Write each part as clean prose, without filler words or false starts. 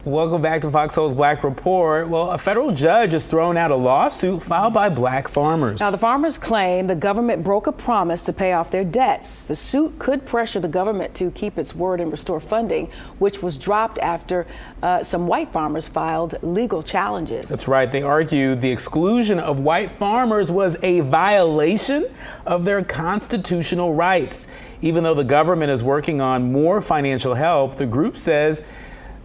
Welcome back to FOXSOUL's Black Report. Well, a federal judge has thrown out a lawsuit filed by black farmers. Now, the farmers claim the government broke a promise to pay off their debts. The suit could pressure the government to keep its word and restore funding, which was dropped after some white farmers filed legal challenges. That's right. They argue the exclusion of white farmers was a violation of their constitutional rights. Even though the government is working on more financial help, the group says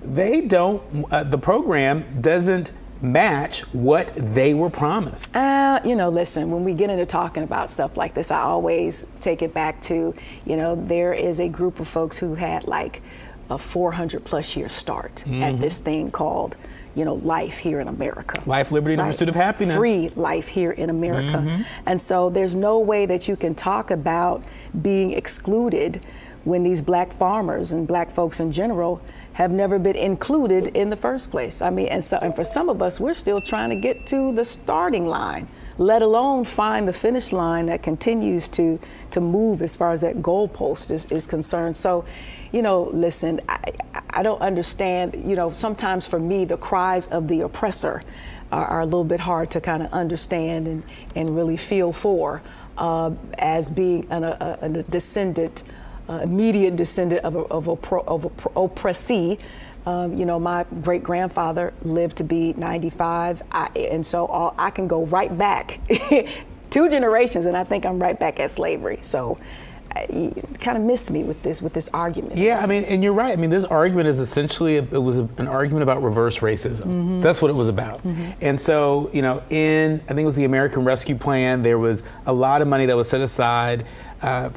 the program doesn't match what they were promised. Listen, when we get into talking about stuff like this, I always take it back to, there is a group of folks who had like a 400+ year start at this thing called, life here in America. Life, liberty, and the pursuit of happiness. Free life here in America. And so there's no way that you can talk about being excluded when these black farmers and black folks in general have never been included in the first place. I mean, and for some of us, we're still trying to get to the starting line, let alone find the finish line that continues to move as far as that goalpost is concerned. So, listen, I don't understand, sometimes for me, the cries of the oppressor are a little bit hard to kind of understand and really feel for as being a descendant, immediate descendant of a oppressee. My great-grandfather lived to be 95, and so I can go right back 2 generations, and I think I'm right back at slavery. So you kind of missed me with this argument. Yeah, I mean, and you're right. I mean, this argument is essentially, it was an argument about reverse racism. That's what it was about. And so, I think it was the American Rescue Plan, there was a lot of money that was set aside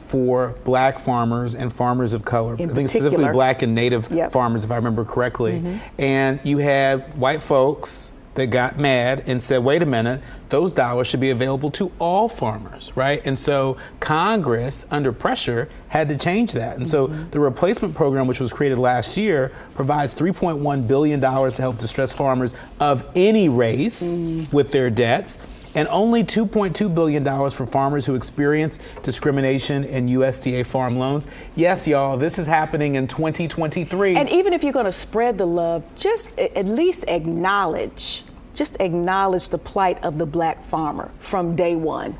for black farmers and farmers of color. I think specifically black and native farmers, if I remember correctly. And you had white folks that got mad and said, wait a minute, those dollars should be available to all farmers, right? And so Congress, under pressure, had to change that. And so the replacement program, which was created last year, provides $3.1 billion to help distressed farmers of any race with their debts, and only $2.2 billion for farmers who experience discrimination in USDA farm loans. Yes, y'all, this is happening in 2023. And even if you're going to spread the love, just at least acknowledge the plight of the black farmer from day one.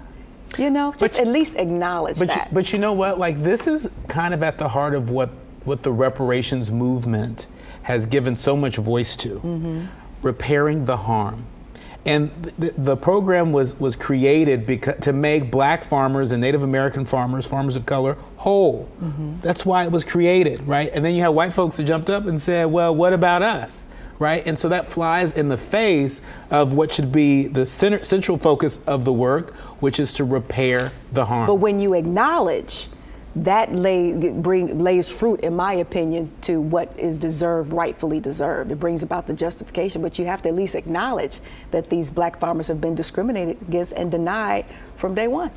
At least acknowledge that. But you know what? Like, this is kind of at the heart of what the reparations movement has given so much voice to, repairing the harm. And the program was created to make black farmers and Native American farmers of color, whole. That's why it was created, right? And then you have white folks that jumped up and said, well, what about us, right? And so that flies in the face of what should be the central focus of the work, which is to repair the harm. But when you acknowledge, that lays fruit, in my opinion, to what is rightfully deserved. It brings about the justification, but you have to at least acknowledge that these black farmers have been discriminated against and denied from day one.